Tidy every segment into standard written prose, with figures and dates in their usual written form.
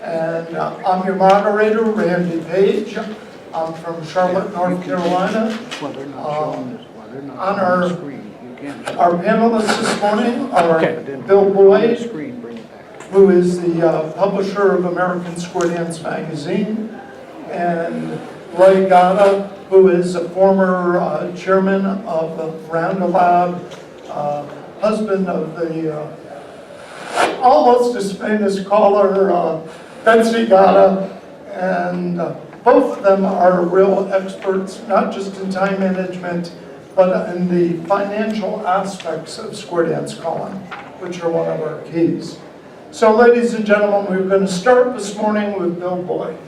And I'm your moderator, Randy Page. I'm from Charlotte, North Carolina. On our panelists this morning are Bill Boyd, who is the publisher of American Square Dance Magazine, and Ray Gatta, who is a former chairman of CALLERLAB, husband of the almost as famous caller, Betsy Gatta, and both of them are real experts, not just in time management, but in the financial aspects of square dance calling, which are one of our keys. So, ladies and gentlemen, we're going to start this morning with Bill Boyd.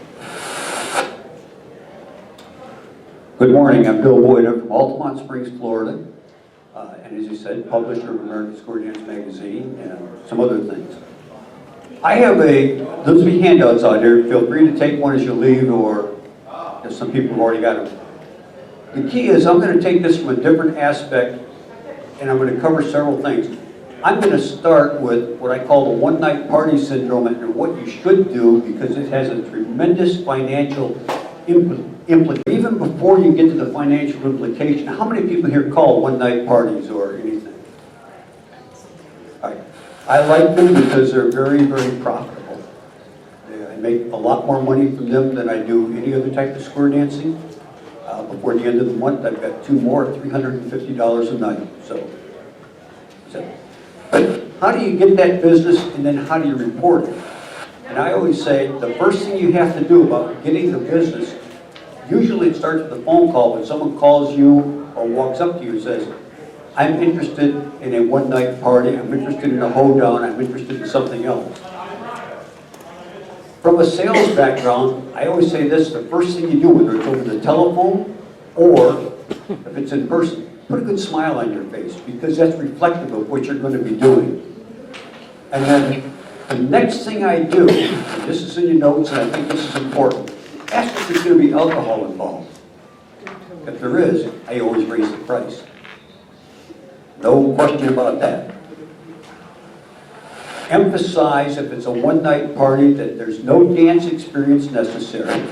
Good morning, I'm Bill Boyd. I'm from Altamont Springs, Florida. And as you said, publisher of American Square Dance Magazine and some other things. I have there's be handouts out there. Feel free to take one as you leave, or if some people have already got them. The key is I'm going to take this from a different aspect, and I'm going to cover several things. I'm going to start with what I call the one-night party syndrome and what you should do, because it has a tremendous financial implication. Even before you get to the financial implication, how many people here call one-night parties or anything? All right. I like them because they're very, very profitable. I make a lot more money from them than I do any other type of square dancing. Before the end of the month, I've got two more at $350 a night. So, but how do you get that business, and then how do you report it? And I always say the first thing you have to do about getting the business, usually it starts with a phone call when someone calls you or walks up to you and says, I'm interested in a one-night party, I'm interested in a hoedown, I'm interested in something else. From a sales background, I always say this, the first thing you do, whether it's over the telephone or if it's in person, put a good smile on your face, because that's reflective of what you're going to be doing. And then the next thing I do, and this is in your notes and I think this is important, ask if there's going to be alcohol involved. If there is, I always raise the price. No question about that. Emphasize, if it's a one-night party, that there's no dance experience necessary.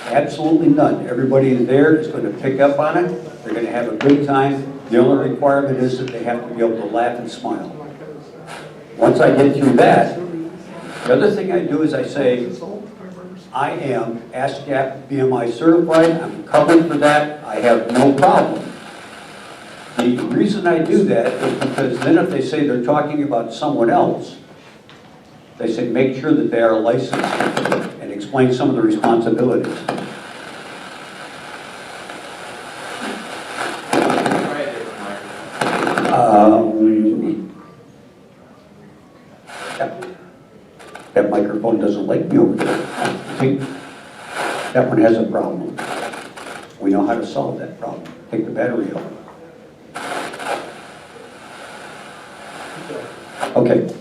Absolutely none. Everybody there is going to pick up on it. They're going to have a good time. The only requirement is that they have to be able to laugh and smile. Once I get through that, the other thing I do is I say, I am ASCAP BMI certified. I'm covered for that. I have no problem. The reason I do that is because then if they say they're talking about someone else, they say make sure that they are licensed and explain some of the responsibilities. That microphone doesn't like me over there. I think that one has a problem. We know how to solve that problem. Take the battery out. Okay.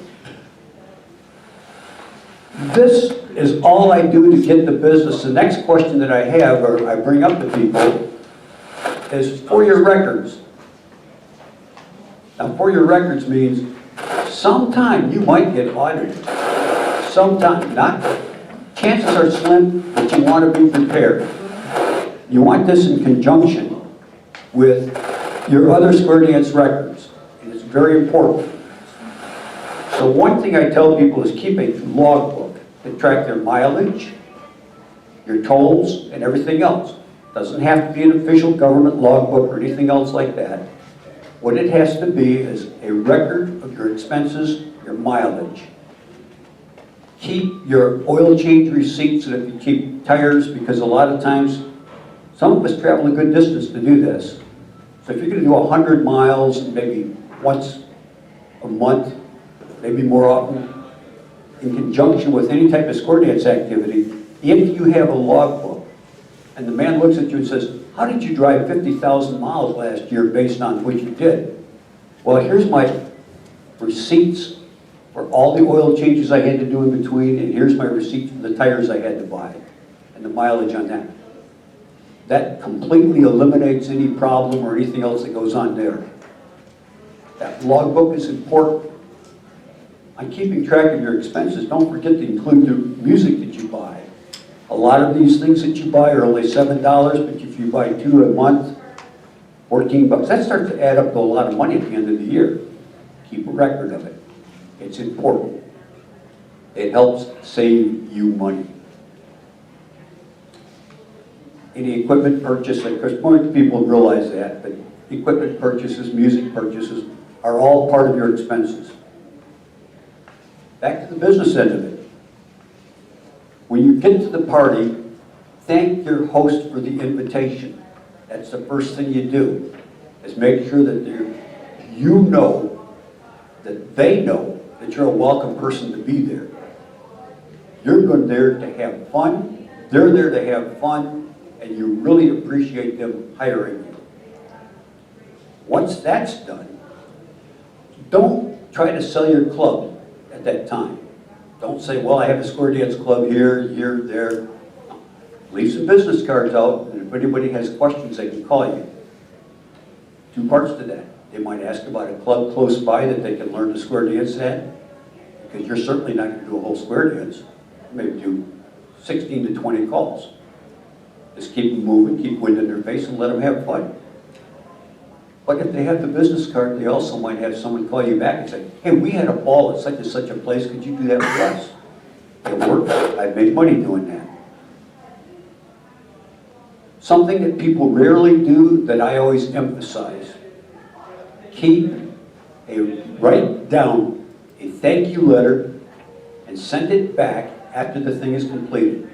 This is all I do to get the business. The next question that I have, or I bring up to people, is for your records. Now, for your records means sometime you might get audited. Sometime, not. Chances are slim, but you want to be prepared. You want this in conjunction with your other square dance records. And it's very important. So one thing I tell people is keep a logbook to track their mileage, your tolls, and everything else. Doesn't have to be an official government logbook or anything else like that. What it has to be is a record of your expenses, your mileage. Keep your oil change receipts, and if you keep tires, because a lot of times, some of us travel a good distance to do this. So if you're going to do 100 miles, maybe once a month, maybe more often, in conjunction with any type of square dance activity, if you have a logbook, and the man looks at you and says, how did you drive 50,000 miles last year based on what you did? Well, here's my receipts for all the oil changes I had to do in between, and here's my receipt for the tires I had to buy, and the mileage on that. That completely eliminates any problem or anything else that goes on there. That logbook is important. on keeping track of your expenses, don't forget to include the music that you buy. A lot of these things that you buy are only $7, but if you buy 2 a month, 14 bucks, that starts to add up to a lot of money at the end of the year. Keep a record of it. It's important. It helps save you money. Any equipment purchase, of course, most people realize that, but equipment purchases, music purchases are all part of your expenses. Back to the business end of it. When you get to the party, thank your host for the invitation. That's the first thing you do, is make sure that you know that they know that you're a welcome person to be there. You're going there to have fun, they're there to have fun, and you really appreciate them hiring you. Once that's done, don't try to sell your club at that time. Don't say, well, I have a square dance club here, there. Leave some business cards out, and if anybody has questions, they can call you. 2 parts to that. They might ask about a club close by that they can learn to square dance at, because you're certainly not going to do a whole square dance. Maybe do 16 to 20 calls. Just keep them moving, keep wind in their face, and let them have fun. But if they have the business card, they also might have someone call you back and say, hey, we had a ball at such and such a place, could you do that for us? It works. I've made money doing that. Something that people rarely do that I always emphasize, write down a thank you letter and send it back after the thing is completed.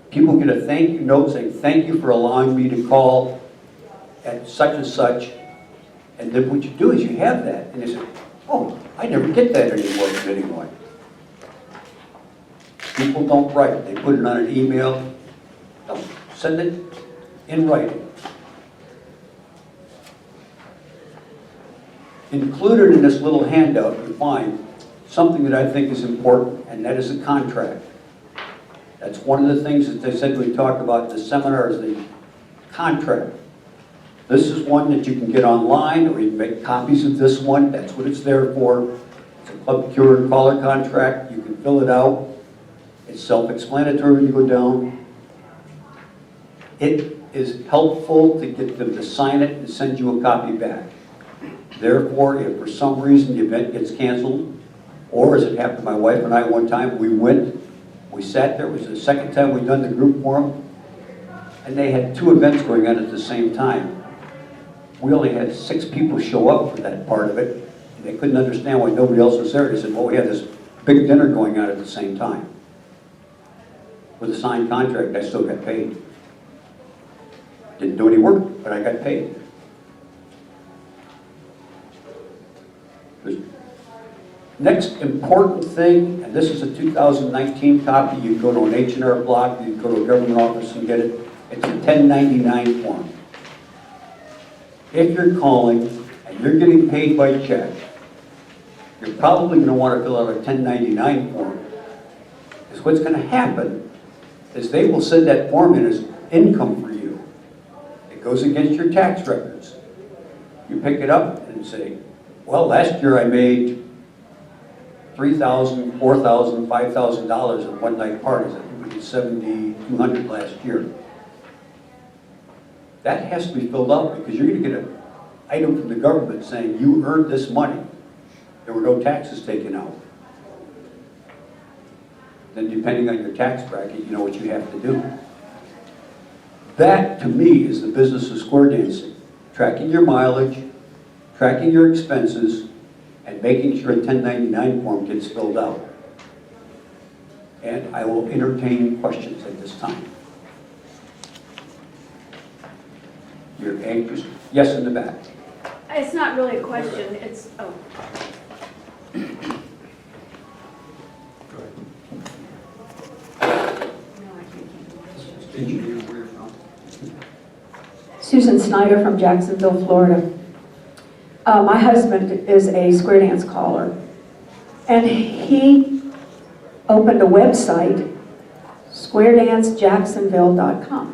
People get a thank you note saying, thank you for allowing me to call at such and such. And then what you do is you have that, and you say, oh, I never get that anymore from anyone. People don't write. They put it on an email. Don't send it in writing. Included in this little handout, you find something that I think is important, and that is a contract. That's one of the things that they said we talked about in the seminar, is the contract. This is one that you can get online, or you can make copies of this one. That's what it's there for. It's a club cure and caller contract. You can fill it out. It's self-explanatory when you go down. It is helpful to get them to sign it and send you a copy back. Therefore, if for some reason the event gets canceled, or as it happened to my wife and I one time, we sat there, it was the second time we'd done the group forum, and they had 2 events going on at the same time. We only had 6 people show up for that part of it, and they couldn't understand why nobody else was there. They said, well, we had this big dinner going on at the same time. With a signed contract, I still got paid. Didn't do any work, but I got paid. The next important thing, and this is a 2019 copy, you can go to an H&R Block, you can go to a government office and get it. It's a 1099 form. If you're calling and you're getting paid by check, you're probably going to want to fill out a 1099 form. Because what's going to happen is they will send that form in as income for you. It goes against your tax records. You pick it up and say, well, last year I made $3,000, $4,000, $5,000 at one-night parties. I think we did $7,200 last year. That has to be filled out because you're going to get an item from the government saying you earned this money. There were no taxes taken out. Then depending on your tax bracket, you know what you have to do. That, to me, is the business of square dancing. Tracking your mileage, tracking your expenses, and making sure a 1099 form gets filled out. And I will entertain questions at this time. You're anxious? Yes, in the back. It's not really a question, it's, oh. Susan Snyder from Jacksonville, Florida. My husband is a square dance caller, and he opened a website, squaredancejacksonville.com.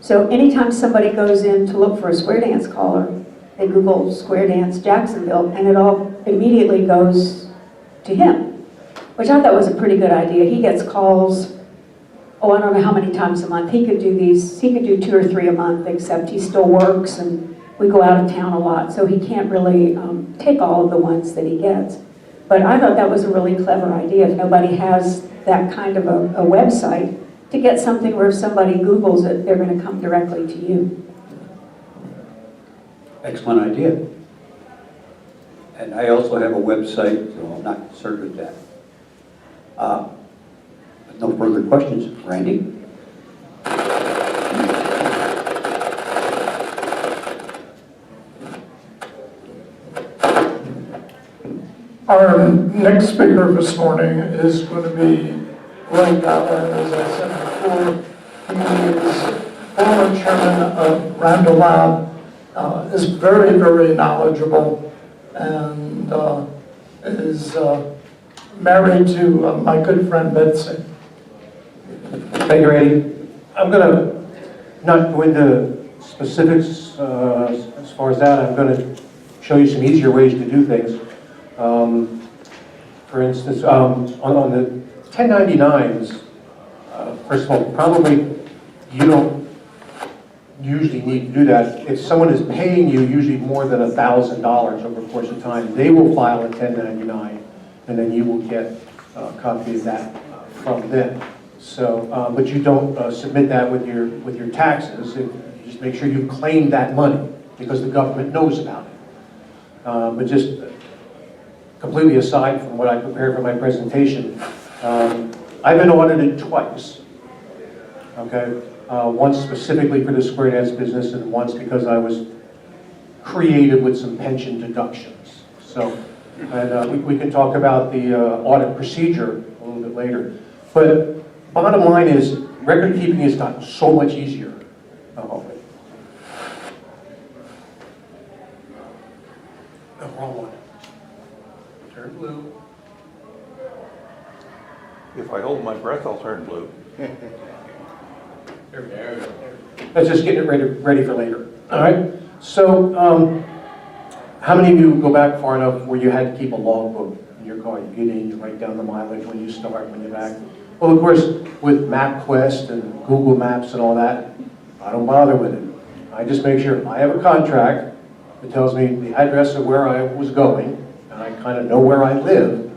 So anytime somebody goes in to look for a square dance caller, they Google Square Dance Jacksonville, and it all immediately goes to him, which I thought was a pretty good idea. He gets calls, oh, I don't know how many times a month. He could do 2 or 3 a month, except he still works and we go out of town a lot, so he can't really take all of the ones that he gets. But I thought that was a really clever idea. If nobody has that kind of a website, to get something where if somebody Googles it, they're going to come directly to you. Excellent idea. And I also have a website, so I'm not concerned with that. No further questions. Randy? Our next speaker this morning is going to be Ray Allen, as I said before. He is former chairman of CALLERLAB, is very, very knowledgeable, and is married to my good friend Betsy. Thank you, Randy. I'm going to not go into specifics as far as that. I'm going to show you some easier ways to do things. For instance, on the 1099s, first of all, probably you don't usually need to do that. If someone is paying you usually more than $1,000 over the course of time, they will file a 1099, and then you will get a copy of that from them. So, but you don't submit that with your taxes. You just make sure you claim that money because the government knows about it. But just completely aside from what I prepared for my presentation, I've been audited twice. Okay, once specifically for the square dance business, and once because I was creative with some pension deductions. So, and we can talk about the audit procedure a little bit later. But bottom line is, record keeping has gotten so much easier. The wrong one. Turn blue. If I hold my breath, I'll turn blue. Let's just get it ready for later. All right. So, how many of you go back far enough where you had to keep a logbook in your car? You get in, you write down the mileage when you start, when you're back. Well, of course, with MapQuest and Google Maps and all that, I don't bother with it. I just make sure I have a contract that tells me the address of where I was going, and I kind of know where I live.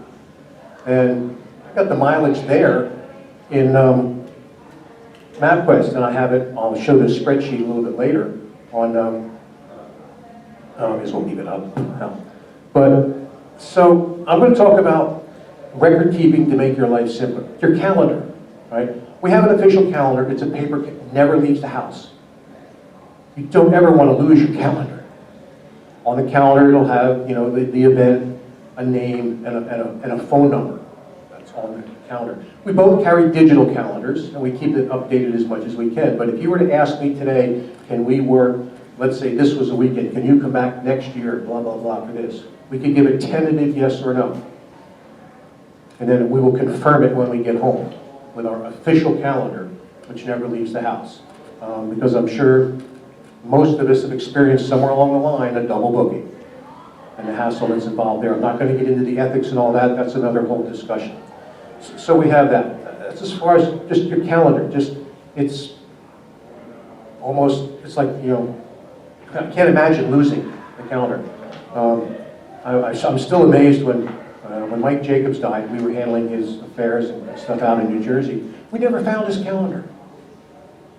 And I got the mileage there in MapQuest, and I have it, I'll show the spreadsheet a little bit later on, I just won't leave it up. But, so I'm going to talk about record keeping to make your life simpler. Your calendar, right? We have an official calendar. It's a paper, never leaves the house. You don't ever want to lose your calendar. On the calendar, it'll have, you know, the event, a name, and a phone number. That's on the calendar. We both carry digital calendars, and we keep it updated as much as we can. But if you were to ask me today, can we work, let's say this was a weekend, can you come back next year, blah, blah, blah, for this? We could give a tentative yes or no. And then we will confirm it when we get home with our official calendar, which never leaves the house. Because I'm sure most of us have experienced somewhere along the line a double booking and the hassle that's involved there. I'm not going to get into the ethics and all that. That's another whole discussion. So we have that. That's as far as just your calendar. Just, it's almost, it's like, you know, I can't imagine losing the calendar. I'm still amazed when Mike Jacobs died, we were handling his affairs and stuff out in New Jersey. We never found his calendar.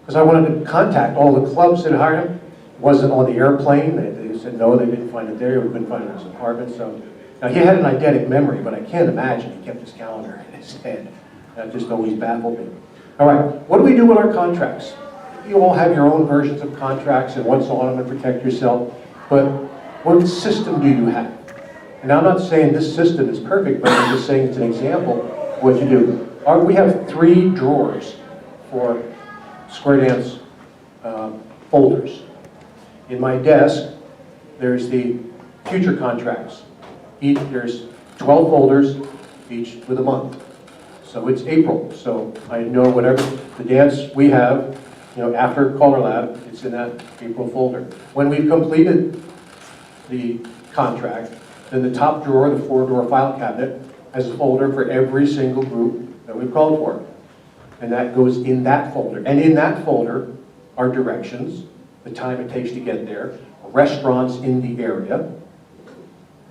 Because I wanted to contact all the clubs that hired him. It wasn't on the airplane. They said no, they didn't find it there. We couldn't find it in his apartment. So now he had an eidetic memory, but I can't imagine he kept his calendar in his head. That just always baffled me. All right, what do we do with our contracts? You all have your own versions of contracts and what's on them to protect yourself. But what system do you have? And I'm not saying this system is perfect, but I'm just saying it's an example of what you do. We have 3 drawers for square dance folders. In my desk, there's the future contracts. There's 12 folders, each with a month. So it's April, so I know whatever the dance we have, you know, after CALLERLAB, it's in that April folder. When we've completed the contract, then the top drawer, the 4-drawer file cabinet, has a folder for every single group that we've called for. And that goes in that folder. And in that folder are directions, the time it takes to get there, restaurants in the area,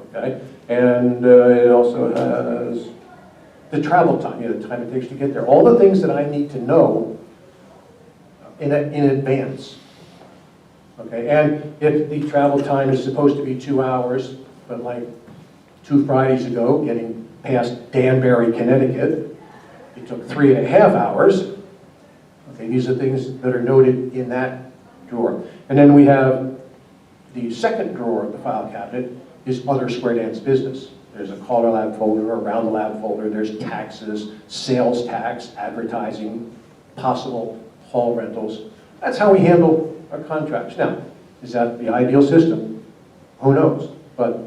okay? And it also has the travel time, the time it takes to get there. All the things that I need to know in advance, okay? And if the travel time is supposed to be 2 hours, but like 2 Fridays ago, getting past Danbury, Connecticut, it took 3.5 hours. Okay, these are things that are noted in that drawer. And then we have the second drawer of the file cabinet is other Square Dance business. There's a CALLERLAB folder, a Around the Lab folder, there's taxes, sales tax, advertising, possible hall rentals. That's how we handle our contracts. Now, is that the ideal system? Who knows? But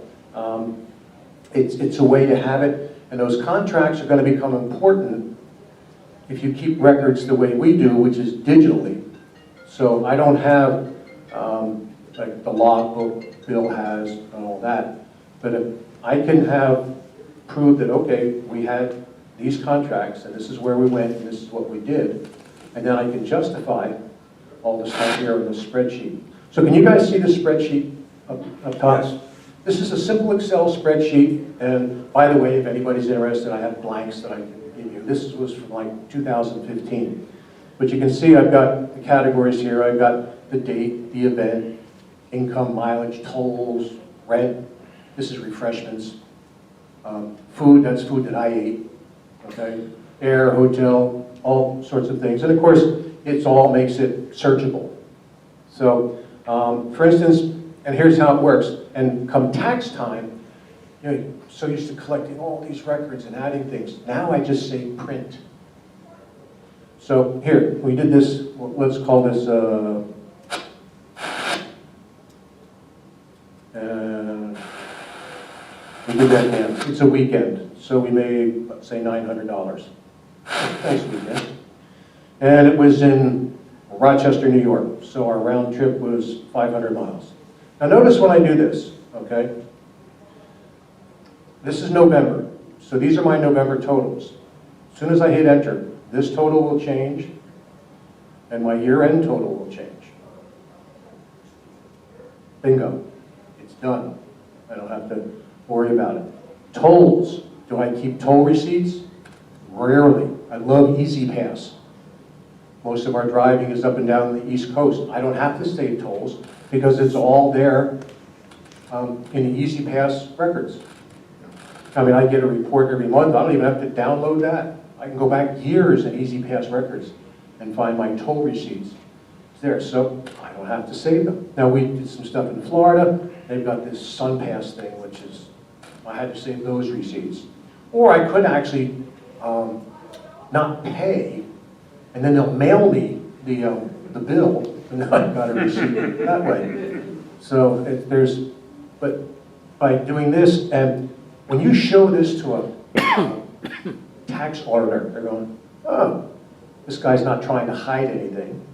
it's a way to have it, and those contracts are going to become important if you keep records the way we do, which is digitally. So I don't have like the logbook Bill has and all that, but if I can have prove that, okay, we had these contracts and this is where we went and this is what we did, and then I can justify all the stuff here on the spreadsheet. So can you guys see the spreadsheet up top? Yes. This is a simple Excel spreadsheet, and by the way, if anybody's interested, I have blanks that I can give you. This was from like 2015. But you can see I've got the categories here. I've got the date, the event, income, mileage, tolls, rent. This is refreshments. Food, that's food that I ate. Okay? Air, hotel, all sorts of things. And of course, it all makes it searchable. So, for instance, and here's how it works. And come tax time, you're so used to collecting all these records and adding things. Now I just say print. So here, we did this, let's call this, we did that now. It's a weekend, so we made, let's say, $900. Nice weekend. And it was in Rochester, New York, so our round trip was 500 miles. Now notice when I do this, okay? This is November, so these are my November totals. As soon as I hit enter, this total will change, and my year-end total will change. Bingo, it's done. I don't have to worry about it. Tolls, do I keep toll receipts? Rarely. I love Easy Pass. Most of our driving is up and down the East Coast. I don't have to save tolls because it's all there in the Easy Pass records. I mean, I get a report every month. I don't even have to download that. I can go back years in Easy Pass records and find my toll receipts. It's there, so I don't have to save them. Now, we did some stuff in Florida. They've got this SunPass thing, which is, I had to save those receipts. Or I could actually not pay, and then they'll mail me the bill, and then I've got a receipt that way. So but by doing this, and when you show this to a tax auditor, they're going, oh, this guy's not trying to hide anything.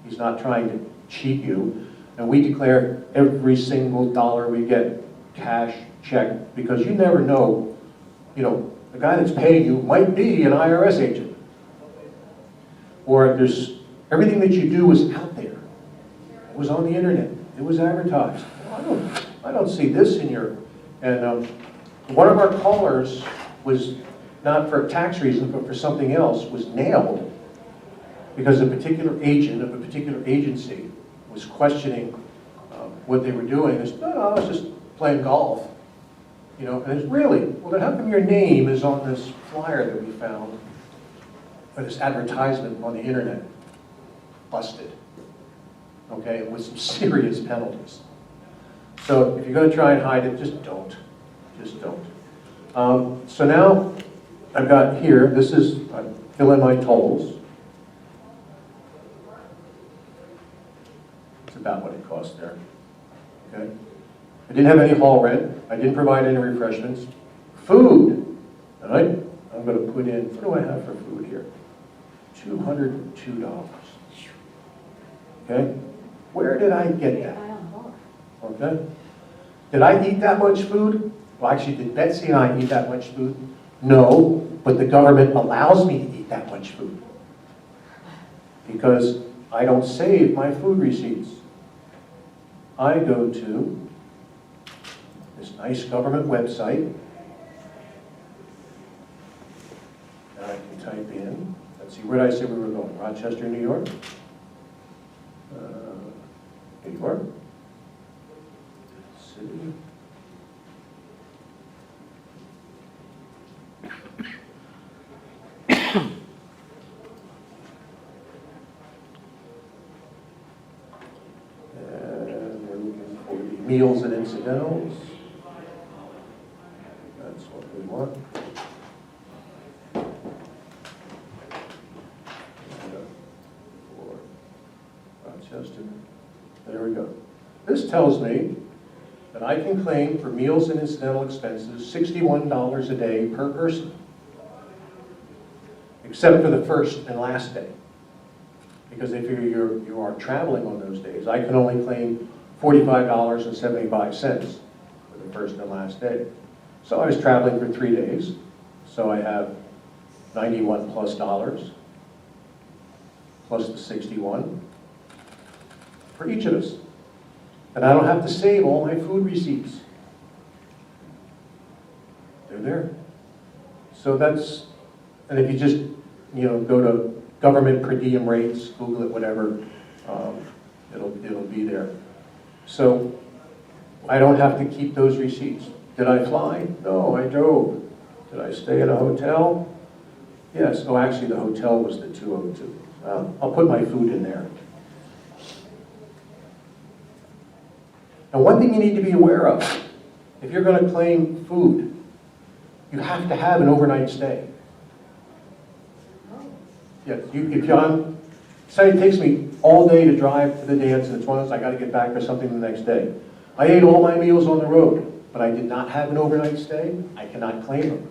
He's not trying to cheat you. And we declare every single dollar we get cash, check, because you never know, the guy that's paying you might be an IRS agent. Or there's everything that you do is out there. It was on the internet. It was advertised. Well, I don't see this in your, and one of our callers was not for tax reasons, but for something else, was nailed because a particular agent of a particular agency was questioning what they were doing. They said, no, I was just playing golf. And it's really, well, then how come your name is on this flyer that we found, or this advertisement on the internet? Busted. Okay, with some serious penalties. So if you're going to try and hide it, just don't. Just don't. So now I've got here, I fill in my tolls. It's about what it cost there. Okay. I didn't have any hall rent. I didn't provide any refreshments. Food. All right. I'm going to put in, what do I have for food here? $202. Okay. Where did I get that? Okay. Did I eat that much food? Well, actually, did Betsy and I eat that much food? No, but the government allows me to eat that much food because I don't save my food receipts. I go to this nice government website, and I can type in, let's see, where did I say we were going? Rochester, New York? New York? City. And we're looking for the meals and incidentals. That's what we want. For Rochester. There we go. This tells me that I can claim for meals and incidental expenses $61 a day per person, except for the first and last day. Because if you are traveling on those days, I can only claim $45.75 for the first and last day. So I was traveling for 3 days, so I have $91 plus the 61 for each of us. And I don't have to save all my food receipts. They're there. So that's, and if you just, go to government per diem rates, Google it, whatever, it'll be there. So I don't have to keep those receipts. Did I fly? No, I drove. Did I stay at a hotel? Yes. Oh, actually, the hotel was the 202. I'll put my food in there. Now, one thing you need to be aware of, if you're going to claim food, you have to have an overnight stay. Yes, say it takes me all day to drive to the dance, and it's one of those, I got to get back or something the next day. I ate all my meals on the road, but I did not have an overnight stay, I cannot claim them.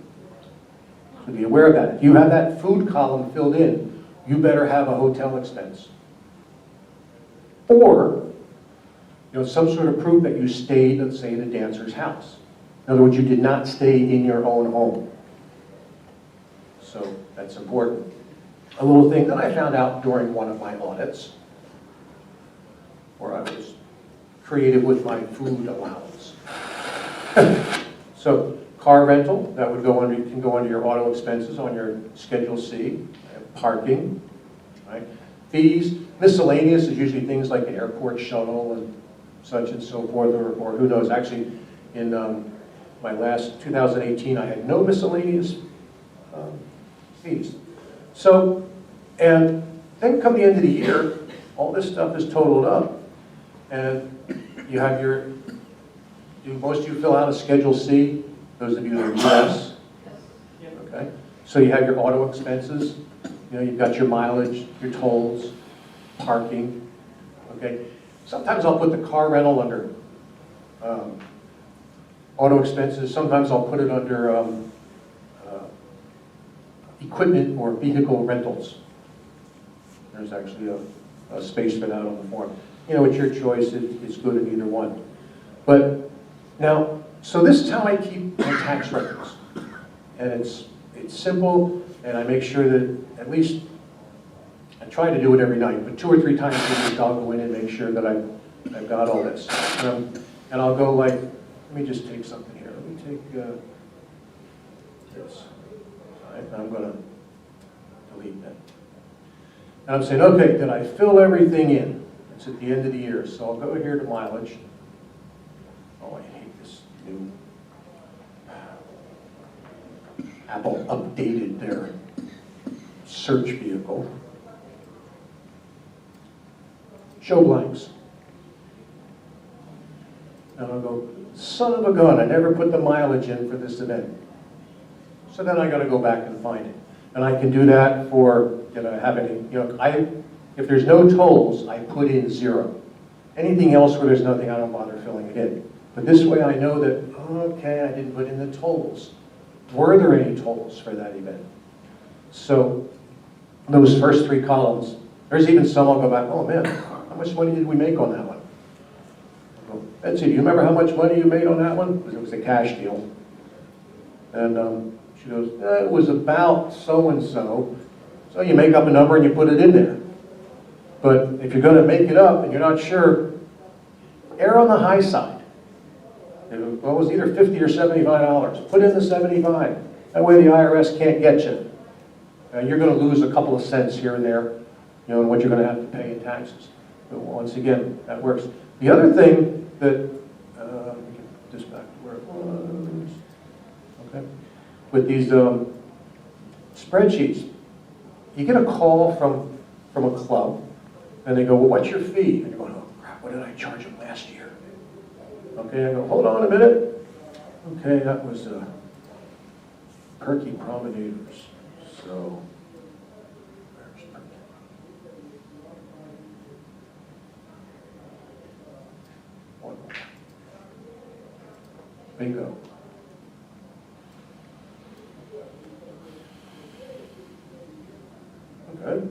So be aware of that. If you have that food column filled in, you better have a hotel expense. Or, some sort of proof that you stayed at, say, the dancer's house. In other words, you did not stay in your own home. So that's important. A little thing that I found out during one of my audits, where I was creative with my food allowance. So car rental, that would go under, you can go under your auto expenses on your Schedule C. Parking, right? Fees, miscellaneous is usually things like an airport shuttle and such and so forth, or who knows. Actually, in my last 2018, I had no miscellaneous fees. So, and then come the end of the year, all this stuff is totaled up, and you have most of you fill out a Schedule C, those of you that are US, okay? So you have your auto expenses, you've got your mileage, your tolls, parking, okay? Sometimes I'll put the car rental under auto expenses. Sometimes I'll put it under equipment or vehicle rentals. There's actually a space for that on the form. It's your choice. It's good in either one. But now, so this is how I keep my tax records. And it's simple, and I make sure that at least, I try to do it every night, but 2 or 3 times a week I'll go in and make sure that I've got all this. And I'll go like, let me just take something here. Let me take this. All right, I'm going to delete that. And I'm saying, okay, did I fill everything in? It's at the end of the year, so I'll go here to mileage. Oh, I hate this new Apple updated their search vehicle. Show blanks. And I'll go, son of a gun, I never put the mileage in for this event. So then I got to go back and find it. And I can do that for, if there's no tolls, I put in 0. Anything else where there's nothing, I don't bother filling it in. But this way I know that, okay, I didn't put in the tolls. Were there any tolls for that event? So those first 3 columns, there's even some I'll go back, oh man, how much money did we make on that one? I'll go, Betsy, do you remember how much money you made on that one? Because it was a cash deal. And She goes, it was about so-and-so. So you make up a number and you put it in there. But if you're going to make it up and you're not sure, err on the high side. Well, it was either $50 or $75. Put in the 75. That way the IRS can't get you. You're going to lose a couple of cents here and there, in what you're going to have to pay in taxes. But once again, that works. The other thing that, let me get this back to where it was. Okay. With these spreadsheets, you get a call from a club, and they go, well, what's your fee? And you're going, oh, crap, what did I charge them last year? Okay, I go, hold on a minute. Okay, that was Perky Promenaders. So, where's Perky? One more. Bingo. Okay.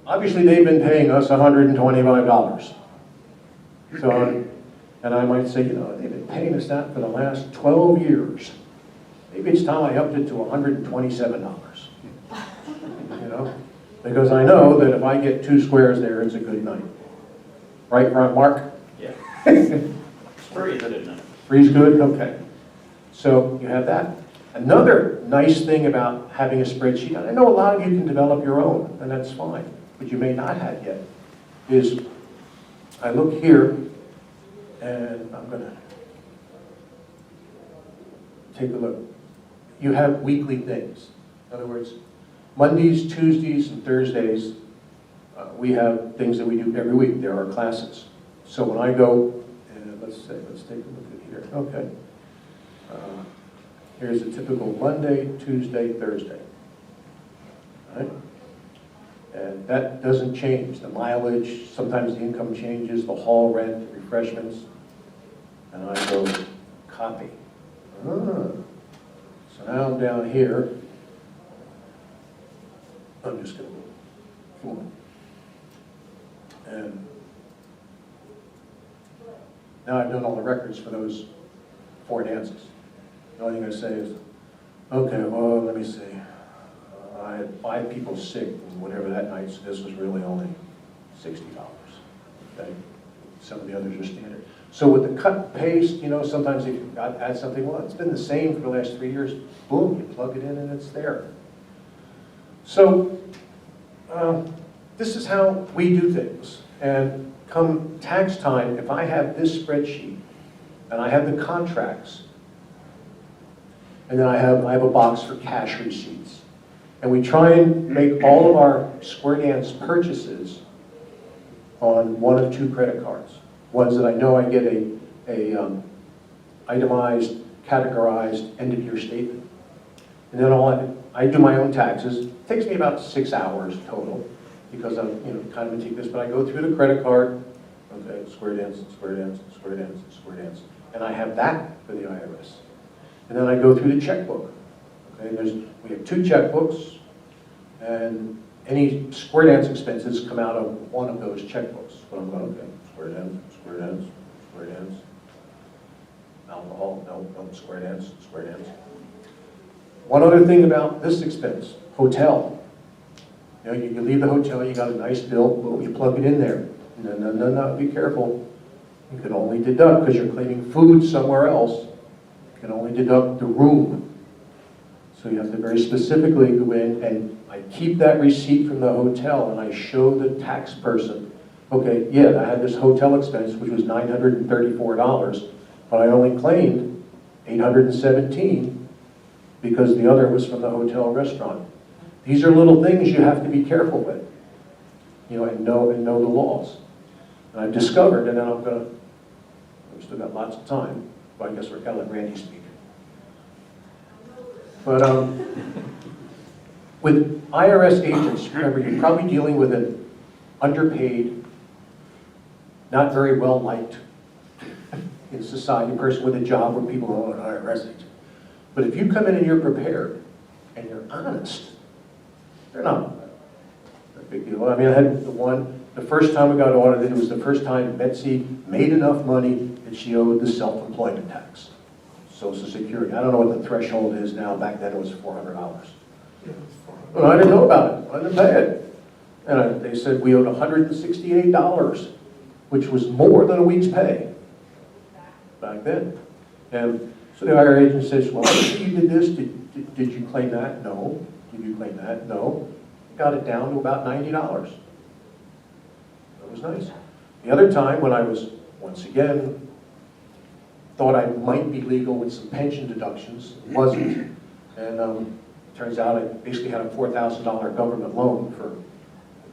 Obviously, they've been paying us $125. So, and I might say, they've been paying us that for the last 12 years. Maybe it's time I upped it to $127. Because I know that if I get 2 squares there, it's a good night. Right, Mark? Yeah. It's free, isn't it? Free's good? Okay. So you have that. Another nice thing about having a spreadsheet, and I know a lot of you can develop your own, and that's fine, but you may not have yet, is I look here, and I'm going to take a look. You have weekly things. In other words, Mondays, Tuesdays, and Thursdays, we have things that we do every week. There are classes. So when I go, and let's take a look at here. Okay. Here's a typical Monday, Tuesday, Thursday. All right? And that doesn't change. The mileage, sometimes the income changes, the hall rent, the refreshments. And I go, copy. So now I'm down here. I'm just going to go, come on. And now I've done all the records for those 4 dances. The only thing I say is, okay, well, let me see. I had 5 people sick, and whatever that night, so this was really only $60. Okay? Some of the others are standard. So with the cut and paste, sometimes if you add something, well, it's been the same for the last 3 years. Boom, you plug it in and it's there. So this is how we do things. And come tax time, if I have this spreadsheet and I have the contracts, and then I have a box for cash receipts, and we try and make all of our Square Dance purchases on 1 of 2 credit cards. Ones that I know I get a itemized, categorized end-of-year statement. And then I do my own taxes. It takes me about 6 hours total because I'm kind of meticulous, but I go through the credit card, okay, Square Dance, Square Dance, Square Dance, Square Dance, and I have that for the IRS. And then I go through the checkbook. Okay, we have 2 checkbooks, and any Square Dance expenses come out of one of those checkbooks. But I'm going, okay, Square Dance, Square Dance, Square Dance. Alcohol, no, Square Dance, Square Dance. One other thing about this expense, hotel. You leave the hotel, you got a nice bill, boom, you plug it in there. No, be careful. You can only deduct, because you're claiming food somewhere else, you can only deduct the room. So you have to very specifically go in, and I keep that receipt from the hotel, and I show the tax person, okay, yeah, I had this hotel expense, which was $934, but I only claimed $817 because the other was from the hotel restaurant. These are little things you have to be careful with, and know the laws. And I've discovered, and then we've still got lots of time, but I guess we're going to let Randy speak. But with IRS agents, remember, you're probably dealing with an underpaid, not very well liked in society person with a job where people are an IRS agent. But if you come in and you're prepared and you're honest, they're not a big deal. I mean, I had the first time we got audited, it was the first time Betsy made enough money that she owed the self-employment tax. Social Security. I don't know what the threshold is now. Back then it was $400. Well, I didn't know about it. I didn't pay it. And they said we owed $168, which was more than a week's pay back then. And so the IRS agent says, well, you did this. Did you claim that? No. Did you claim that? No. Got it down to about $90. That was nice. The other time when I was, once again, thought I might be legal with some pension deductions, wasn't. And turns out I basically had a $4,000 government loan for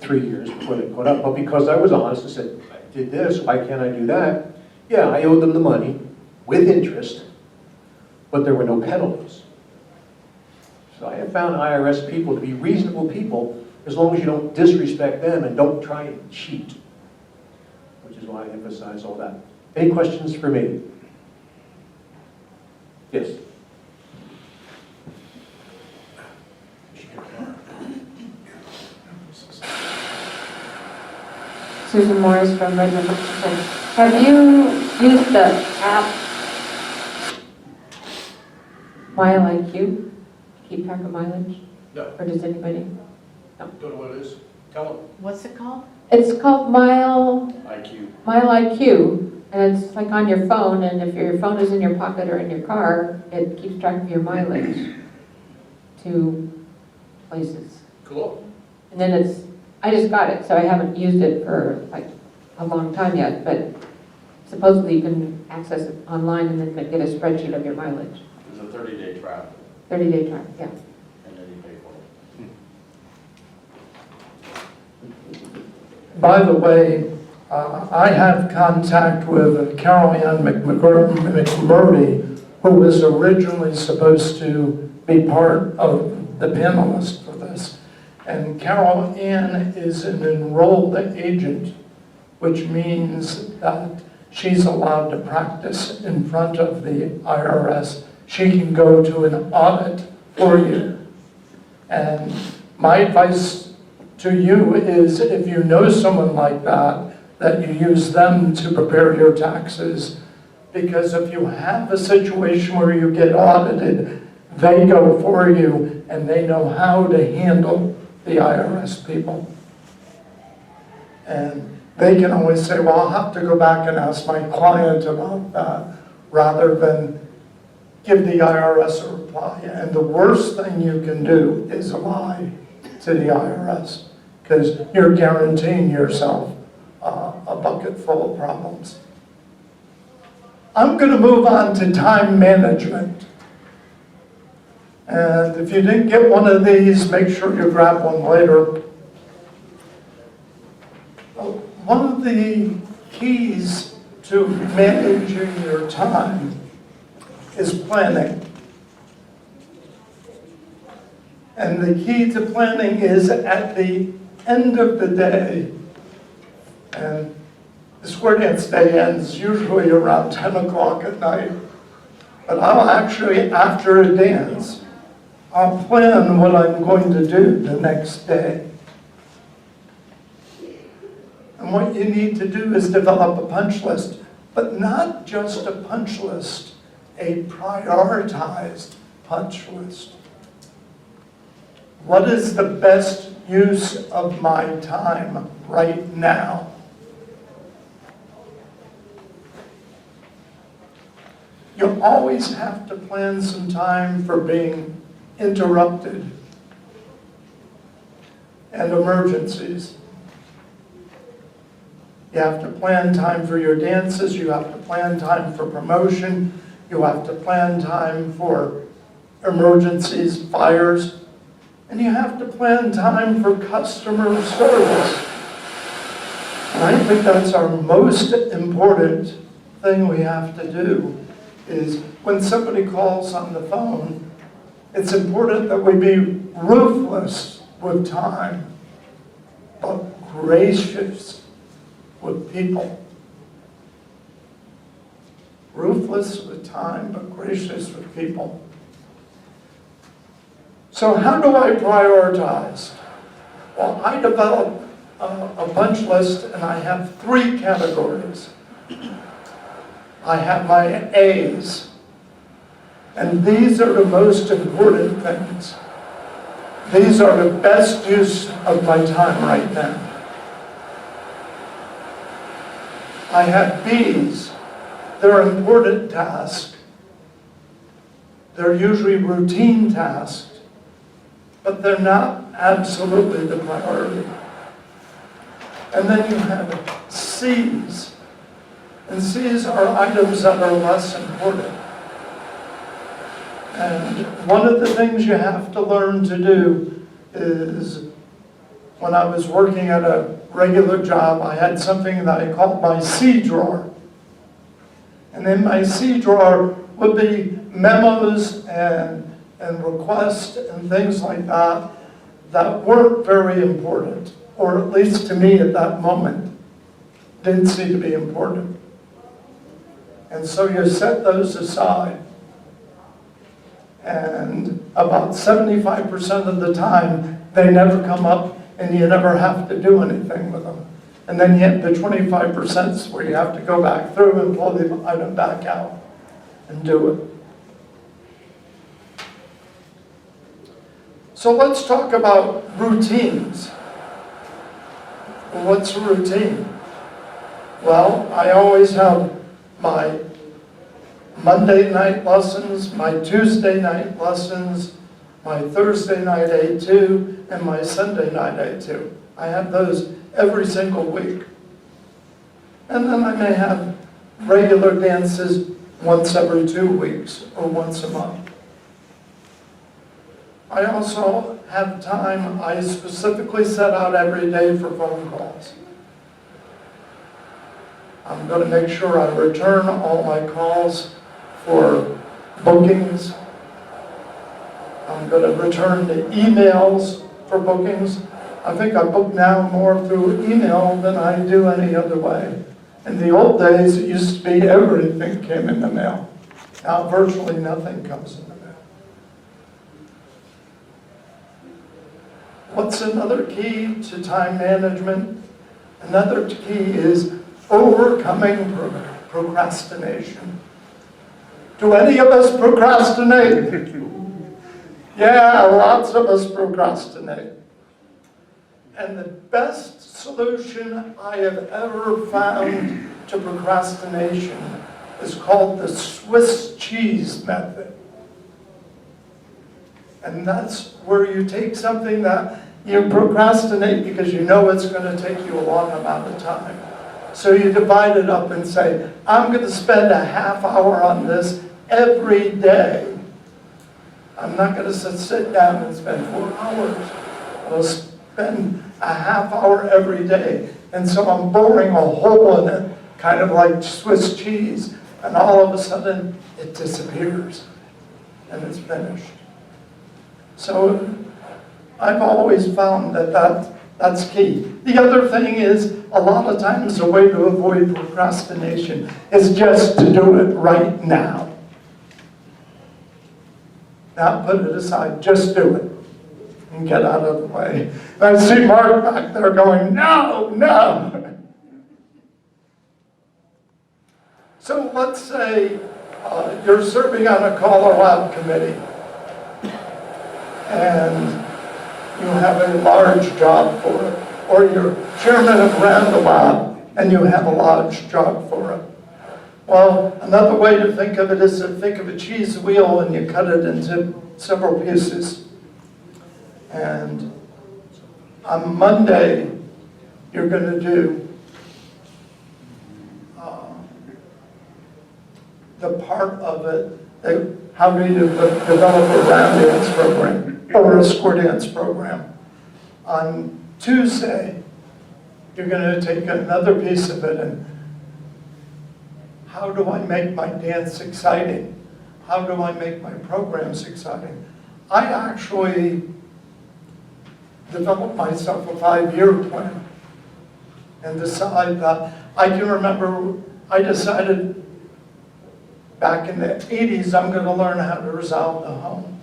3 years before they caught up. But because I was honest and said, I did this, why can't I do that? Yeah, I owed them the money with interest, but there were no penalties. So I have found IRS people to be reasonable people as long as you don't disrespect them and don't try and cheat, which is why I emphasize all that. Any questions for me? Yes? Susan Morris from Richmond. Have you used the app MileIQ to keep track of mileage? No. Or does anybody? Don't know what it is. Tell them. What's it called? It's called IQ. MileIQ, and it's like on your phone, and if your phone is in your pocket or in your car, it keeps track of your mileage to places. Cool. And then I just got it, so I haven't used it for like a long time yet, but supposedly you can access it online and then get a spreadsheet of your mileage. It's a 30-day trial, 30-day trial, yeah. and then you pay for it. By the way, I have contact with Carol Ann McMurray, who was originally supposed to be part of the panelists for this. And Carol Ann is an enrolled agent, which means that she's allowed to practice in front of the IRS. She can go to an audit for you. And my advice to you is if you know someone like that, that you use them to prepare your taxes. Because if you have a situation where you get audited, they go for you and they know how to handle the IRS people. And they can always say, well, I'll have to go back and ask my client about that, rather than give the IRS a reply. And the worst thing you can do is lie to the IRS, because you're guaranteeing yourself a bucket full of problems. I'm going to move on to time management. And if you didn't get one of these, make sure you grab one later. One of the keys to managing your time is planning. And the key to planning is at the end of the day, and the square dance day ends usually around 10 o'clock at night, but I'll actually, after a dance, I'll plan what I'm going to do the next day. And what you need to do is develop a punch list, but not just a punch list, a prioritized punch list. What is the best use of my time right now? You always have to plan some time for being interrupted and emergencies. You have to plan time for your dances, you have to plan time for promotion, you have to plan time for emergencies, fires, and you have to plan time for customer service. And I think that's our most important thing we have to do, is when somebody calls on the phone, it's important that we be ruthless with time, but gracious with people. Ruthless with time, but gracious with people. So how do I prioritize? Well, I develop a punch list, and I have 3 categories. I have my A's. And these are the most important things. These are the best use of my time right now. I have Bs. They're important tasks. They're usually routine tasks, but they're not absolutely the priority. And then you have Cs. And Cs are items that are less important. And one of the things you have to learn to do is, when I was working at a regular job, I had something that I called my C drawer. And in my C drawer would be memos and requests and things like that that weren't very important, or at least to me at that moment, didn't seem to be important. And so you set those aside. And about 75% of the time, they never come up and you never have to do anything with them. And then you get the 25% where you have to go back through and pull the item back out and do it. So let's talk about routines. What's a routine? Well, I always have my Monday night lessons, my Tuesday night lessons, my Thursday night A2, and my Sunday night A2. I have those every single week. And then I may have regular dances once every 2 weeks or once a month. I also have time I specifically set out every day for phone calls. I'm going to make sure I return all my calls for bookings. I'm going to return the emails for bookings. I think I book now more through email than I do any other way. In the old days, it used to be everything came in the mail. Now virtually nothing comes in the mail. What's another key to time management? Another key is overcoming procrastination. Do any of us procrastinate? Yeah, lots of us procrastinate. And the best solution I have ever found to procrastination is called the Swiss cheese method. And that's where you take something that you procrastinate because you know it's going to take you a long amount of time. So you divide it up and say, I'm going to spend a half hour on this every day. I'm not going to sit down and spend 4 hours. I'll spend a half hour every day. And so I'm boring a hole in it, kind of like Swiss cheese. And all of a sudden, it disappears. And it's finished. So I've always found that that's key. The other thing is, a lot of times the way to avoid procrastination is just to do it right now. Not put it aside, just do it and get out of the way. And I see Mark back there going, no, no. So let's say you're serving on a CALLERLAB committee and you have a large job for it, or you're chairman of the lab and you have a large job for it. Well, another way to think of it is to think of a cheese wheel and you cut it into several pieces. And on Monday, you're going to do the part of it, how do you develop a round dance program or a square dance program. On Tuesday, you're going to take another piece of it and how do I make my dance exciting? How do I make my programs exciting? I actually developed myself a 5-year plan and decided that I can remember I decided back in the 80s I'm going to learn how to resolve the home.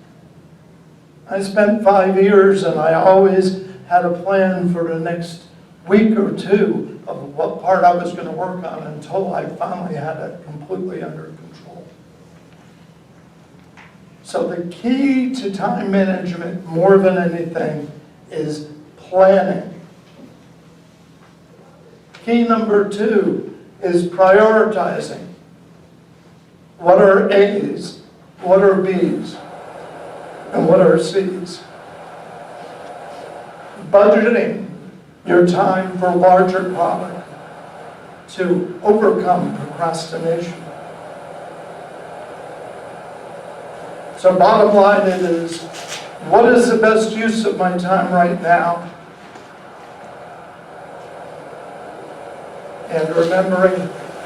I spent 5 years and I always had a plan for the next week or two of what part I was going to work on until I finally had it completely under control. So the key to time management, more than anything, is planning. Key number 2 is prioritizing. What are A's? What are B's? And what are C's? Budgeting your time for larger product to overcome procrastination. So bottom line it is, what is the best use of my time right now? And remembering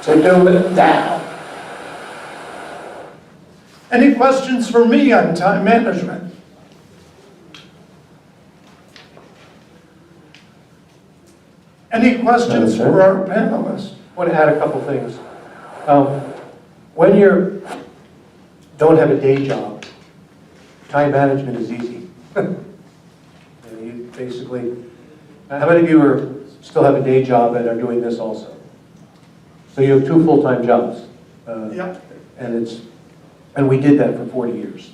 to do it now. Any questions for me on time management? Any questions for our panelists? I want to add a couple things. When you don't have a day job, time management is easy. You basically, how many of you still have a day job and are doing this also? So you have 2 full-time jobs. Yeah. And we did that for 40 years.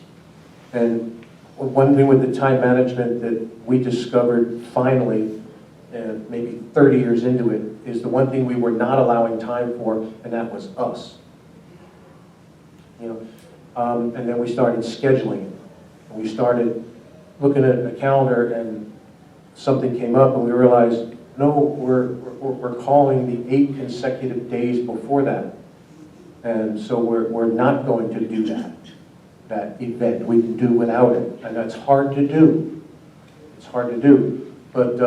And one thing with the time management that we discovered finally, and maybe 30 years into it, is the one thing we were not allowing time for, and that was us. And then we started scheduling it. And we started looking at a calendar, and something came up, and we realized, no, we're calling the 8 consecutive days before that. And so we're not going to do that event. We can do without it, and that's hard to do. It's hard to do, but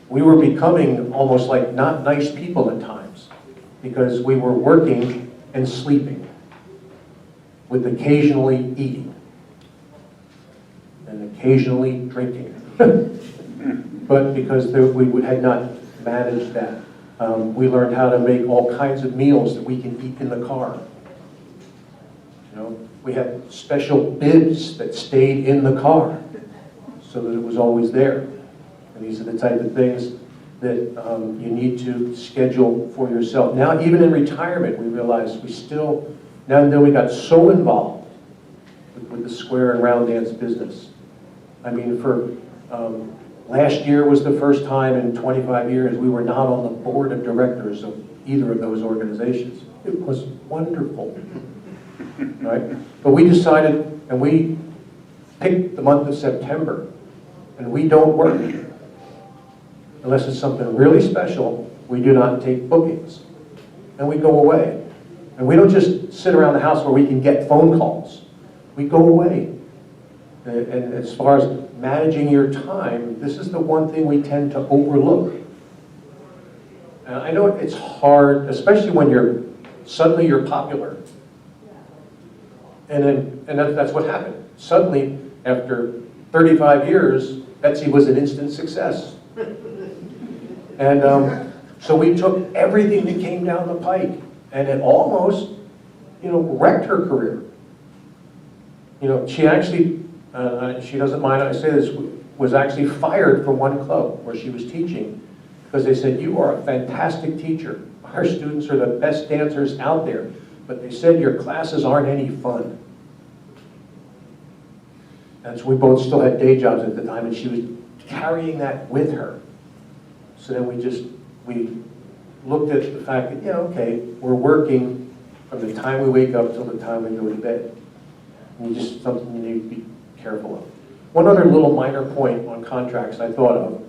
we were becoming almost like not nice people at times because we were working and sleeping with occasionally eating and occasionally drinking. But because we had not managed that, we learned how to make all kinds of meals that we can eat in the car. We had special bibs that stayed in the car so that it was always there. And these are the type of things that you need to schedule for yourself. Now, even in retirement, we realized now and then we got so involved with the square and round dance business. I mean, last year was the first time in 25 years we were not on the board of directors of either of those organizations. It was wonderful, right? But we decided, and we picked the month of September, and we don't work. Unless it's something really special, we do not take bookings. And we go away. And we don't just sit around the house where we can get phone calls. We go away. And as far as managing your time, this is the one thing we tend to overlook. And I know it's hard, especially when suddenly you're popular. And that's what happened. Suddenly, after 35 years, Betsy was an instant success. And so we took everything that came down the pike, and it almost, wrecked her career. She actually, she doesn't mind I say this, was actually fired from one club where she was teaching because they said, "You are a fantastic teacher. Our students are the best dancers out there, but they said your classes aren't any fun." And so we both still had day jobs at the time, and she was carrying that with her. So then we looked at the fact that, okay, we're working from the time we wake up till the time we go to bed. And something you need to be careful of. One other little minor point on contracts I thought of,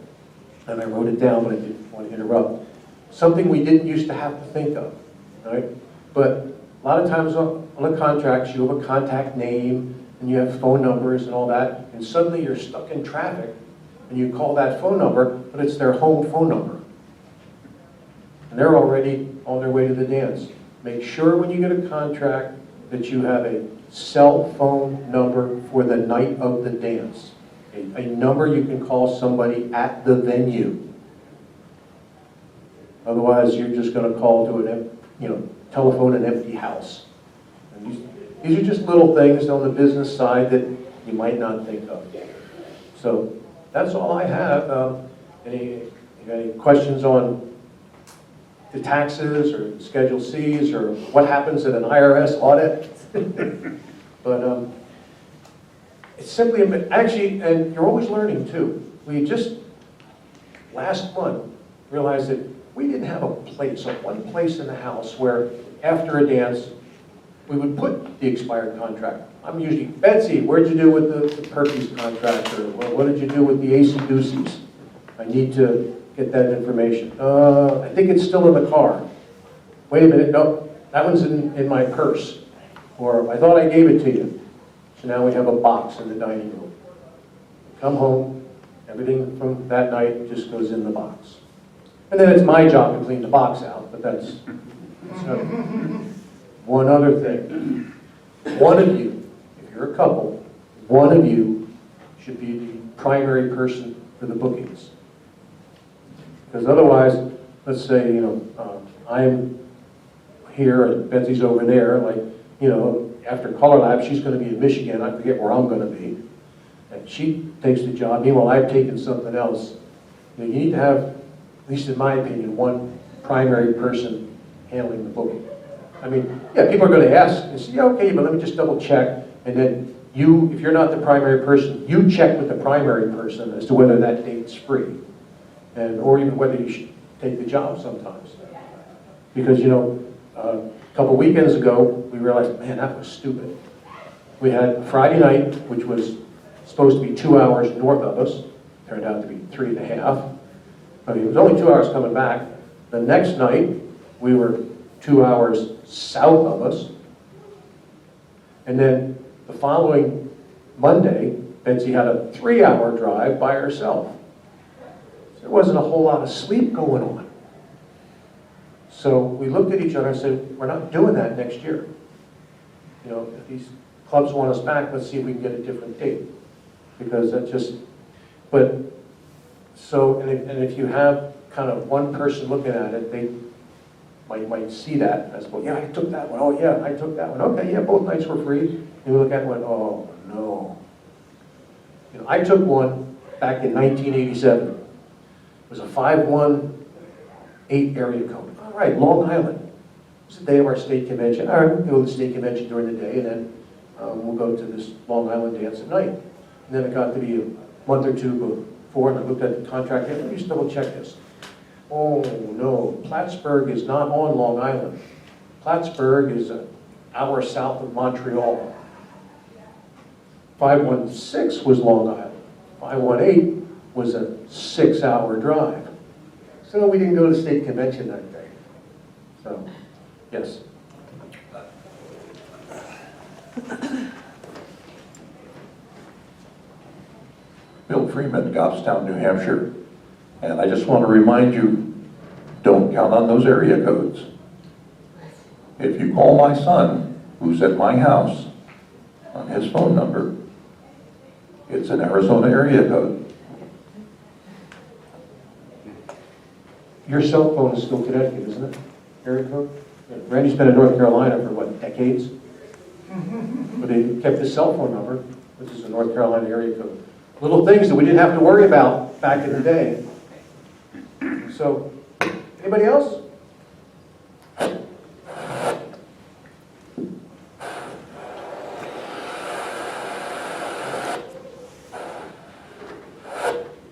and I wrote it down, but I didn't want to interrupt. Something we didn't used to have to think of, right? But a lot of times on a contract, you have a contact name, and you have phone numbers and all that, and suddenly you're stuck in traffic, and you call that phone number, but it's their home phone number. And they're already on their way to the dance. Make sure when you get a contract that you have a cell phone number for the night of the dance. A number you can call somebody at the venue. Otherwise, you're just going to call to telephone an empty house. And these are just little things on the business side that you might not think of. So that's all I have. Any questions on the taxes or Schedule Cs or what happens at an IRS audit? But it's simply, actually, and you're always learning too. We just, last month, realized that we didn't have a place, one place in the house where after a dance, we would put the expired contract. I'm usually, Betsy, where'd you do with the Perky's contract? Or what did you do with the AC-Doocies? I need to get that information. I think it's still in the car. Wait a minute, no, that one's in my purse. Or I thought I gave it to you. So now we have a box in the dining room. Come home, everything from that night just goes in the box. And then it's my job to clean the box out, but that's another. One other thing. One of you, if you're a couple, one of you should be the primary person for the bookings. Because otherwise, let's say, I'm here and Betsy's over there, like, after CALLERLAB, she's going to be in Michigan, I forget where I'm going to be. And she takes the job, meanwhile I've taken something else. You need to have, at least in my opinion, one primary person handling the booking. I mean, yeah, people are going to ask and say, yeah, okay, but let me just double check. And then you, if you're not the primary person, you check with the primary person as to whether that date's free. Or even whether you should take the job sometimes. Because, a couple weekends ago, we realized, man, that was stupid. We had Friday night, which was supposed to be 2 hours north of us. Turned out to be 3.5. I mean, it was only 2 hours coming back. The next night, we were 2 hours south of us. And then the following Monday, Betsy had a 3-hour drive by herself. So there wasn't a whole lot of sleep going on. So we looked at each other and said, we're not doing that next year. If these clubs want us back, let's see if we can get a different date. Because that just, and if you have kind of one person looking at it, they might see that as, well, yeah, I took that one. Oh, yeah, I took that one. Okay, yeah, both nights were free. And we look at it and went, oh, no. I took one back in 1987. It was a 518 area code. All right, Long Island. It was the day of our state convention. All right, we'll go to the state convention during the day, and then we'll go to this Long Island dance at night. And then it got to be a month or two before, and I looked at the contract. Hey, let me just double check this. Oh, no, Plattsburgh is not on Long Island. Plattsburgh is an hour south of Montreal. 516 was Long Island. 518 was a 6-hour drive. So we didn't go to the state convention that day. So, yes. Bill Freeman, Goffstown, New Hampshire. And I just want to remind you, don't count on those area codes. If you call my son, who's at my house, on his phone number, it's an Arizona area code. Your cell phone is still Connecticut, isn't it? Area code? Yeah. Randy's been in North Carolina for, what, decades? But he kept his cell phone number, which is a North Carolina area code. Little things that we didn't have to worry about back in the day. So, anybody else?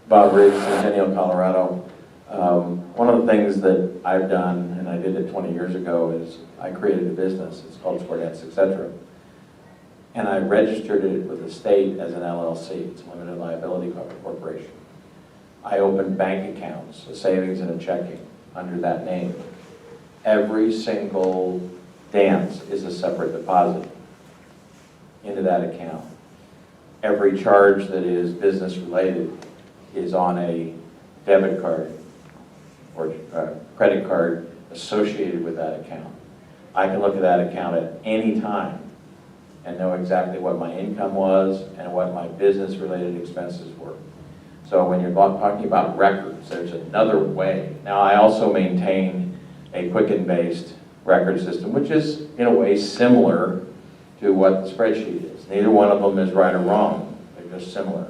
Bob Riggs, Centennial, Colorado. One of the things that I've done, and I did it 20 years ago, is I created a business. It's called Square Dance, etc. And I registered it with the state as an LLC. It's a limited liability corporation. I opened bank accounts, a savings and a checking, under that name. Every single dance is a separate deposit into that account. Every charge that is business related is on a debit card or credit card associated with that account. I can look at that account at any time and know exactly what my income was and what my business related expenses were. So when you're talking about records, there's another way. Now I also maintain a Quicken-based record system, which is in a way similar to what the spreadsheet is. Neither one of them is right or wrong, they're just similar.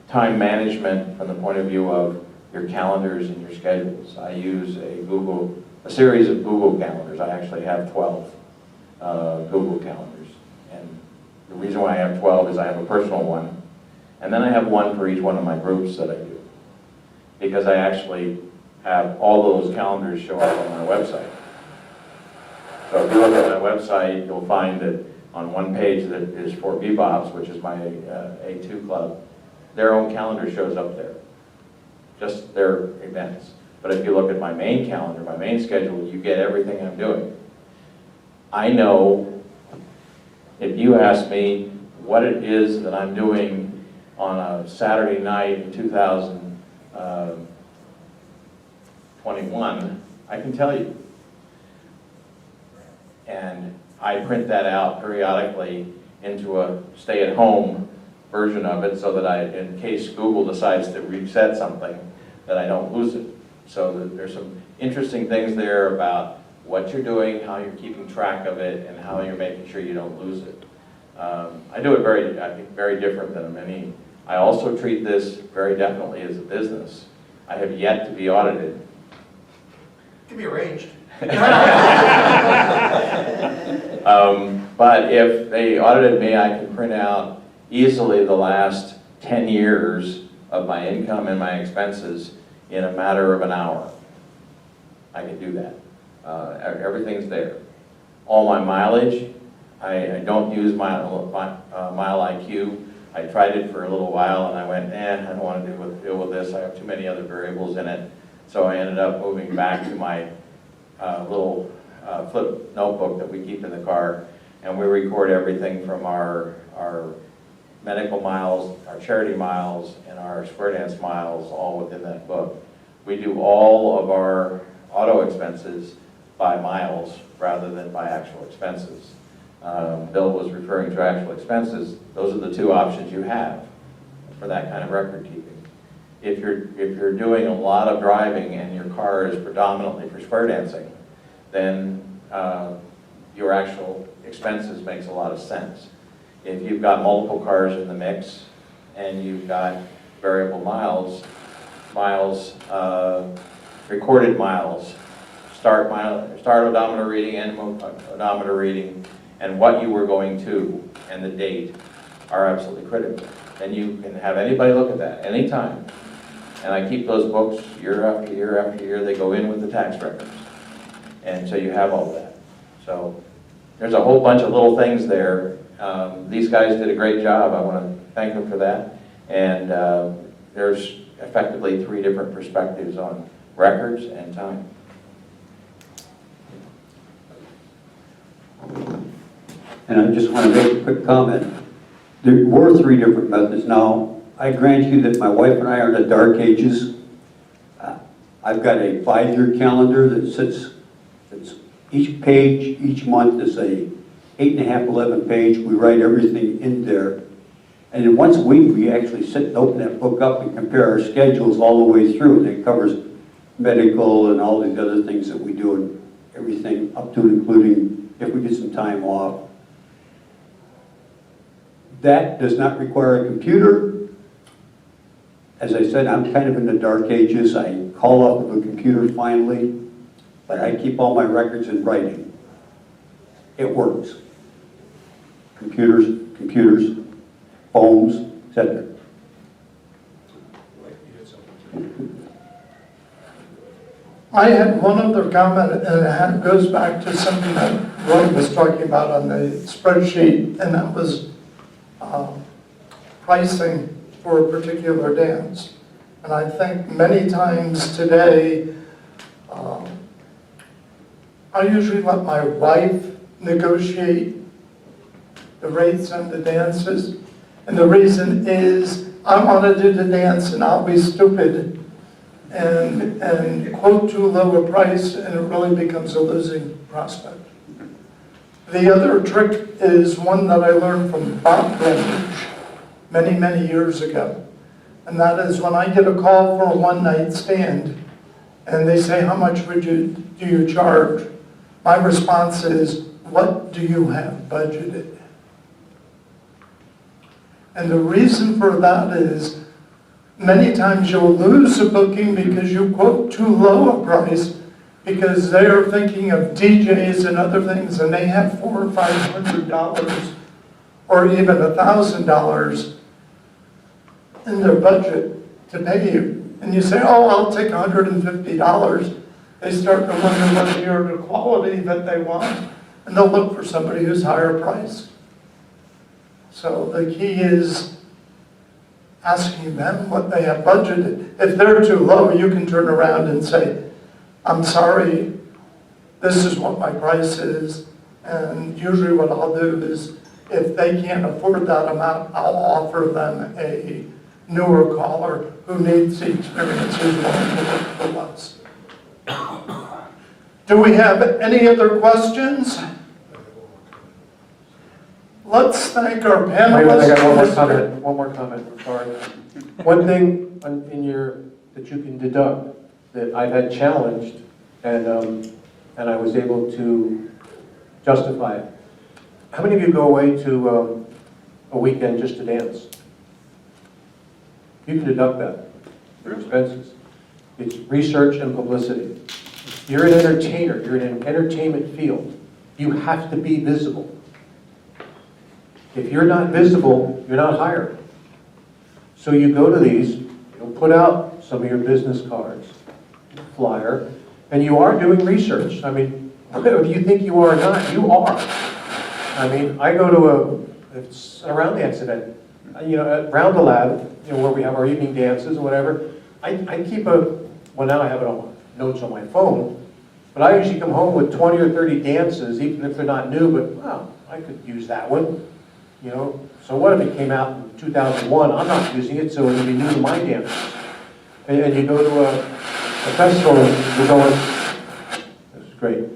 Time management from the point of view of your calendars and your schedules. I use a series of Google calendars. I actually have 12 Google calendars. And the reason why I have 12 is I have a personal one, and then I have one for each one of my groups that I do, because I actually have all those calendars show up on my website. So if you look at my website, you'll find that on one page that is for Bebops, which is my A2 club, their own calendar shows up there, just their events. But if you look at my main calendar, my main schedule, you get everything I'm doing. I know if you ask me what it is that I'm doing on a Saturday night in 2021, I can tell you. And I print that out periodically into a stay-at-home version of it so that in case Google decides to reset something, that I don't lose it. So that there's some interesting things there about what you're doing, how you're keeping track of it, and how you're making sure you don't lose it. I do it I think, very different than many. I also treat this very definitely as a business. I have yet to be audited. Can be arranged. But if they audited me, I can print out easily the last 10 years of my income and my expenses in a matter of an hour. I can do that. Everything's there. All my mileage, I don't use Mile IQ. I tried it for a little while and I went, I don't want to deal with this. I have too many other variables in it. So I ended up moving back to my little flip notebook that we keep in the car, and we record everything from our medical miles, our charity miles, and our square dance miles all within that book. We do all of our auto expenses by miles rather than by actual expenses. Bill was referring to actual expenses. Those are the two options you have for that kind of record keeping. If you're doing a lot of driving and your car is predominantly for square dancing, then your actual expenses makes a lot of sense. If you've got multiple cars in the mix and you've got variable miles, recorded miles, start odometer reading, end odometer reading, and what you were going to and the date are absolutely critical. And you can have anybody look at that anytime. And I keep those books year after year after year. They go in with the tax records. And so you have all that. So there's a whole bunch of little things there. These guys did a great job. I want to thank them for that. And there's effectively 3 different perspectives on records and time. And I just want to make a quick comment. There were 3 different methods. Now, I grant you that my wife and I are in the dark ages. I've got a 5-year calendar that sits, each page, each month is a 8.5, 11 page. We write everything in there. And then once a week, we actually sit and open that book up and compare our schedules all the way through. And it covers medical and all these other things that we do and everything up to and including if we get some time off. That does not require a computer. As I said, I'm kind of in the dark ages. I call off of a computer finally, but I keep all my records in writing. It works. Computers, phones, etc. I had one other comment, and it goes back to something that Roy was talking about on the spreadsheet, and that was pricing for a particular dance. And I think many times today, I usually let my wife negotiate the rates on the dances. And the reason is, I want to do the dance and I'll be stupid and quote too low a price, and it really becomes a losing prospect. The other trick is one that I learned from Bob Blanche many, many years ago. And that is when I get a call for a one-night stand and they say, how much do you charge? My response is, what do you have budgeted? And the reason for that is, many times you'll lose a booking because you quote too low a price, because they are thinking of DJs and other things, and they have $400 or $500 or even $1,000 in their budget to pay you. And you say, oh, I'll take $150. They start to wonder whether you're the quality that they want, and they'll look for somebody who's higher priced. So the key is asking them what they have budgeted. If they're too low, you can turn around and say, I'm sorry, this is what my price is. And usually what I'll do is, if they can't afford that amount, I'll offer them a newer caller who needs the experience who's willing to work for less. Do we have any other questions? Let's thank our panelists. I got one more comment, I'm sorry. One thing that you can deduct that I've had challenged and I was able to justify it. How many of you go away to a weekend just to dance? You can deduct that, your expenses. It's research and publicity. You're an entertainer, you're in an entertainment field. You have to be visible. If you're not visible, you're not hired. So you go to these, you'll put out some of your business cards, flyer, and you are doing research. I mean, whether you think you are or not, you are. I mean, I go to it's a round dance event, at Round the Lab, where we have our evening dances or whatever. I keep well now I have it on notes on my phone, but I usually come home with 20 or 30 dances, even if they're not new, but wow, I could use that one. So what if it came out in 2001? I'm not using it, so it'll be new to my dances. And you go to a festival, and you're going, this is great.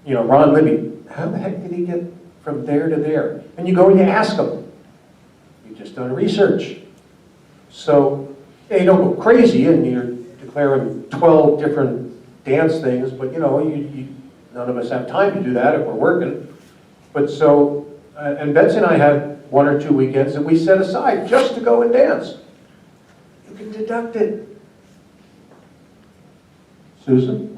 Ron Libby, how the heck did he get from there to there? And you go and you ask him. You just done research. So you don't go crazy and you're declaring 12 different dance things, but none of us have time to do that if we're working. But so, and Betsy and I had 1 or 2 weekends that we set aside just to go and dance. You can deduct it. Susan?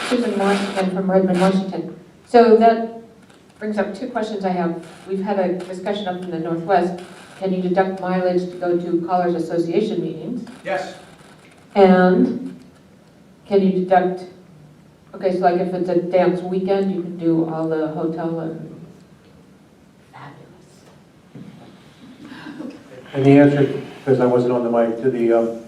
Susan Washington from Redmond, Washington. So that brings up 2 questions I have. We've had a discussion up in the Northwest. Can you deduct mileage to go to Callers Association meetings? Yes. And can you deduct, okay, so like if it's a dance weekend, you can do all the hotel and fabulous. And the answer, because I wasn't on the mic, to the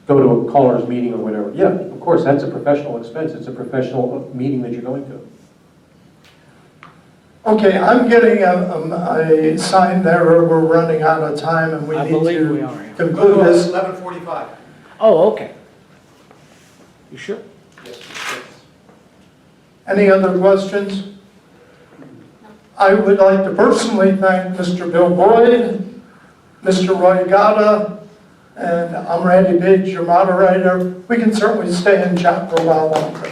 go to a caller's meeting or whatever. Yeah, of course, that's a professional expense. It's a professional meeting that you're going to. Okay, I'm getting a sign there, we're running out of time and we I need believe we to are, yeah. conclude this. 11:45. Oh, okay. You sure? Yes. Any other questions? I would like to personally thank Mr. Bill Boyd, Mr. Roy Gata, and I'm Randy Biggs, your moderator. We can certainly stay and chat for a while longer.